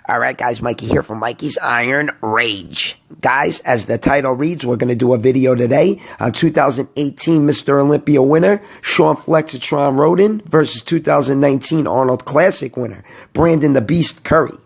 Alright guys, Mikey here from Mikey's Iron Rage. Guys, as the title reads, we're going to do a video today on 2018 Mr. Olympia winner, SHAWN Flexatron RHODEN versus 2019 Arnold Classic winner, Brandon the Beast Curry.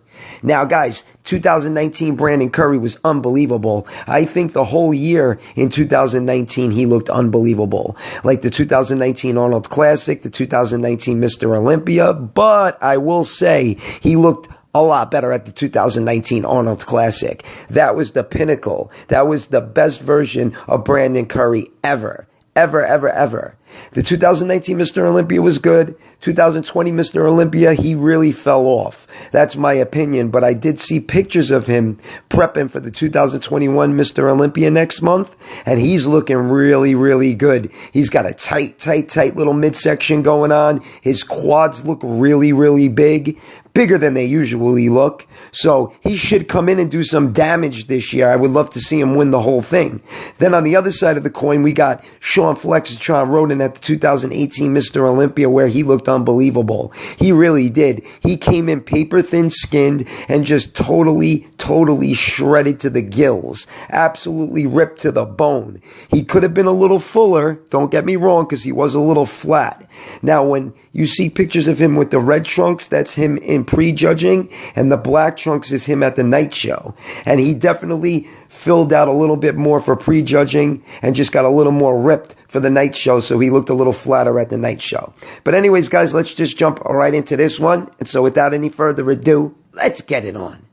Now guys, 2019 Brandon Curry was unbelievable. I think the whole year in 2019 he looked unbelievable. Like the 2019 Arnold Classic, the 2019 Mr. Olympia, but I will say he looked a lot better at the 2019 Arnold Classic. That was the pinnacle. That was the best version of Brandon Curry ever. Ever. The 2019 Mr. Olympia was good. 2020 Mr. Olympia, he really fell off. That's my opinion, but I did see pictures of him prepping for the 2021 Mr. Olympia next month, and he's looking really good. He's got a tight little midsection going on. His quads look really big. Bigger than they usually look. So he should come in and do some damage this year. I would love to see him win the whole thing. Then on the other side of the coin, we got SHAWN Flexatron RHODEN at the 2018 Mr. Olympia, where he looked unbelievable. He really did. He came in paper thin skinned and just totally shredded to the gills. Absolutely ripped to the bone. He could have been a little fuller, don't get me wrong, because he was a little flat. Now when you see pictures of him with the red trunks, that's him in prejudging, and the black trunks is him at the night show. And he definitely filled out a little bit more for prejudging and just got a little more ripped for the night show, so he looked a little flatter at the night show. But anyways, guys, let's just jump right into this one. And so without any further ado, let's get it on.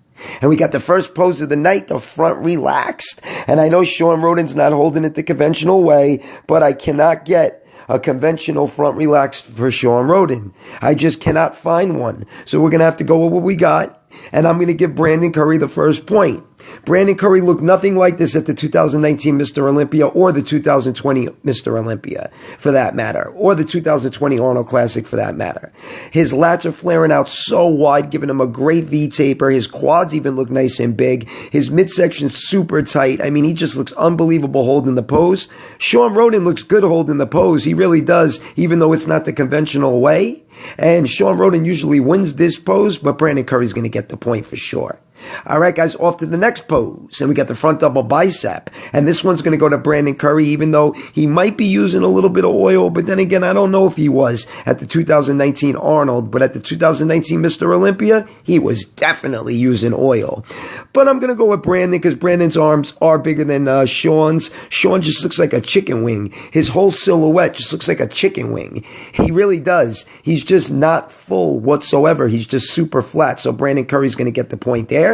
And we got the first pose of the night, the front relaxed. And I know SHAWN RHODEN's not holding it the conventional way, but I cannot get a conventional front relaxed for SHAWN RHODEN. I just cannot find one. So we're going to have to go with what we got. And I'm going to give Brandon Curry the first point. Brandon Curry looked nothing like this at the 2019 Mr. Olympia or the 2020 Mr. Olympia, for that matter, or the 2020 Arnold Classic, for that matter. His lats are flaring out so wide, giving him a great V-taper. His quads even look nice and big. His midsection's super tight. I mean, he just looks unbelievable holding the pose. SHAWN RHODEN looks good holding the pose. He really does, even though it's not the conventional way. And SHAWN RHODEN usually wins this pose, but Brandon Curry's going to get the point for sure. All right, guys, off to the next pose. And we got the front double bicep. And this one's going to go to Brandon Curry, even though he might be using a little bit of oil. But then again, I don't know if he was at the 2019 Arnold. But at the 2019 Mr. Olympia, he was definitely using oil. But I'm going to go with Brandon because Brandon's arms are bigger than SHAWN's. SHAWN just looks like a chicken wing. His whole silhouette just looks like a chicken wing. He really does. He's just not full whatsoever. He's just super flat. So Brandon Curry's going to get the point there.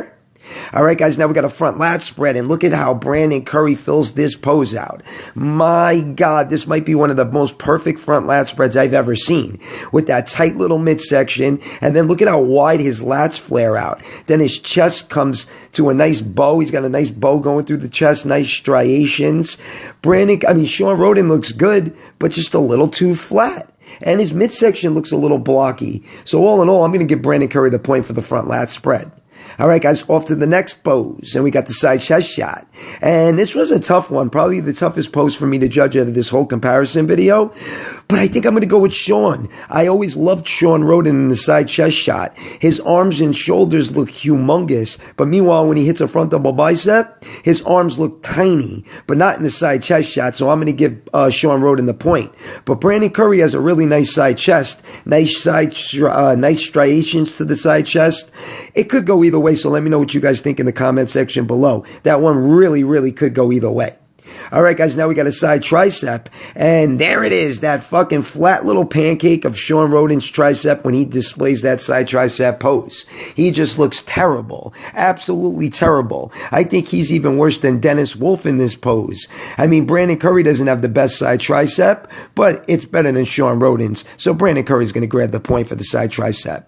All right, guys, now we got a front lat spread, and look at how Brandon Curry fills this pose out. My God, this might be one of the most perfect front lat spreads I've ever seen, with that tight little midsection, and then look at how wide his lats flare out. Then his chest comes to a nice bow. He's got a nice bow going through the chest, nice striations. SHAWN RHODEN looks good, but just a little too flat. And his midsection looks a little blocky. So all in all, I'm going to give Brandon Curry the point for the front lat spread. All right, guys, off to the next pose. And we got the side chest shot. And this was a tough one. Probably the toughest pose for me to judge out of this whole comparison video. But I think I'm going to go with SHAWN. I always loved SHAWN RHODEN in the side chest shot. His arms and shoulders look humongous. But meanwhile, when he hits a front double bicep, his arms look tiny. But not in the side chest shot. So I'm going to give SHAWN RHODEN the point. But Brandon Curry has a really nice side chest. Nice striations to the side chest. It could go either way. So let me know what you guys think in the comment section below. That one really could go either way. All right, guys, now we got a side tricep, and there it is, that fucking flat little pancake of SHAWN RHODEN's tricep when he displays that side tricep pose. He just looks terrible, absolutely terrible. I think he's even worse than Dennis Wolf in this pose. I mean, Brandon Curry doesn't have the best side tricep, but it's better than SHAWN RHODEN's, so Brandon Curry's going to grab the point for the side tricep.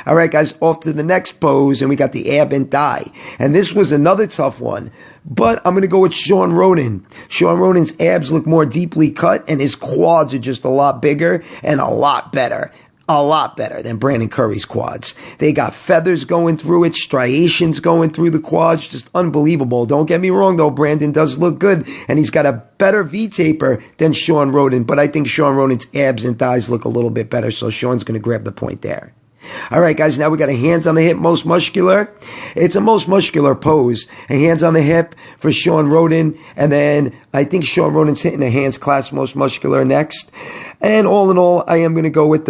All right, guys, off to the next pose, and we got the ab and thigh. And this was another tough one, but I'm going to go with SHAWN RHODEN. SHAWN RHODEN's abs look more deeply cut, and his quads are just a lot bigger and a lot better. A lot better than Brandon Curry's quads. They got feathers going through it, striations going through the quads, just unbelievable. Don't get me wrong, though, Brandon does look good, and he's got a better V-taper than SHAWN RHODEN, but I think SHAWN RHODEN's abs and thighs look a little bit better, so SHAWN's going to grab the point there. All right, guys, now we got a hands on the hip, most muscular. It's a most muscular pose. A hands on the hip for Shawn Rhoden, and then I think Shawn Rhoden's hitting a hands clasp, most muscular next. And all in all, I am going to go with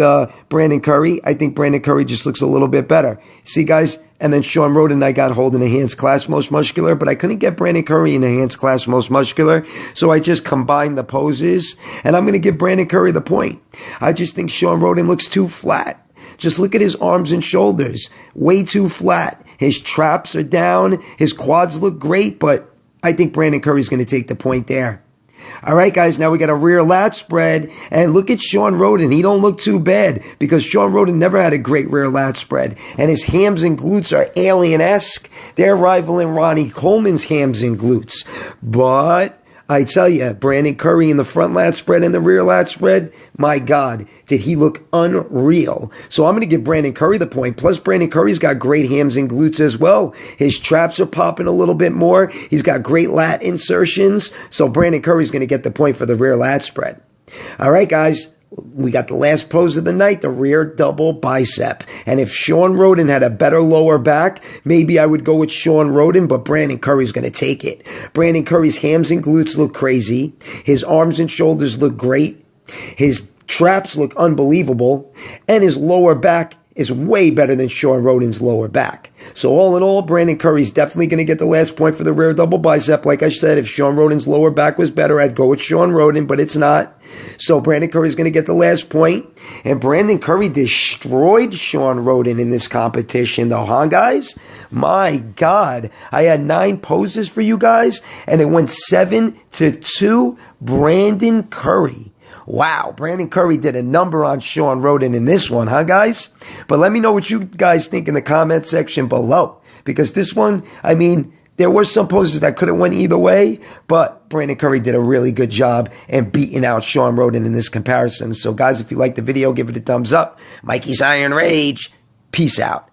Brandon Curry. I think Brandon Curry just looks a little bit better. See, guys? And then Shawn Rhoden, I got holding a hands clasp, most muscular, but I couldn't get Brandon Curry in a hands clasp, most muscular. So I just combined the poses, and I'm going to give Brandon Curry the point. I just think Shawn Rhoden looks too flat. Just look at his arms and shoulders. Way too flat. His traps are down. His quads look great, but I think Brandon Curry's going to take the point there. All right, guys, now we got a rear lat spread, and look at Shawn Rhoden. He don't look too bad because Shawn Rhoden never had a great rear lat spread, and his hams and glutes are alien-esque. They're rivaling Ronnie Coleman's hams and glutes. But I tell you, Brandon Curry in the front lat spread and the rear lat spread, my God, did he look unreal. So I'm going to give Brandon Curry the point. Plus, Brandon Curry's got great hams and glutes as well. His traps are popping a little bit more. He's got great lat insertions. So Brandon Curry's going to get the point for the rear lat spread. All right, guys. We got the last pose of the night, the rear double bicep. And if Shawn Rhoden had a better lower back, maybe I would go with Shawn Rhoden, but Brandon Curry's going to take it. Brandon Curry's hams and glutes look crazy. His arms and shoulders look great. His traps look unbelievable. And his lower back is way better than Shawn Rhoden's lower back. So all in all, Brandon Curry's definitely going to get the last point for the rear double bicep. Like I said, if Shawn Rhoden's lower back was better, I'd go with Shawn Rhoden, but it's not. So Brandon Curry's going to get the last point. And Brandon Curry destroyed Shawn Rhoden in this competition, though, huh, guys? My God. I had 9 poses for you guys, and it went 7-2 Brandon Curry. Wow, Brandon Curry did a number on Shawn Rhoden in this one, huh, guys? But let me know what you guys think in the comment section below. Because this one, I mean, there were some poses that could have went either way, but Brandon Curry did a really good job in beating out Shawn Rhoden in this comparison. So, guys, if you liked the video, give it a thumbs up. Mikey's Iron Rage. Peace out.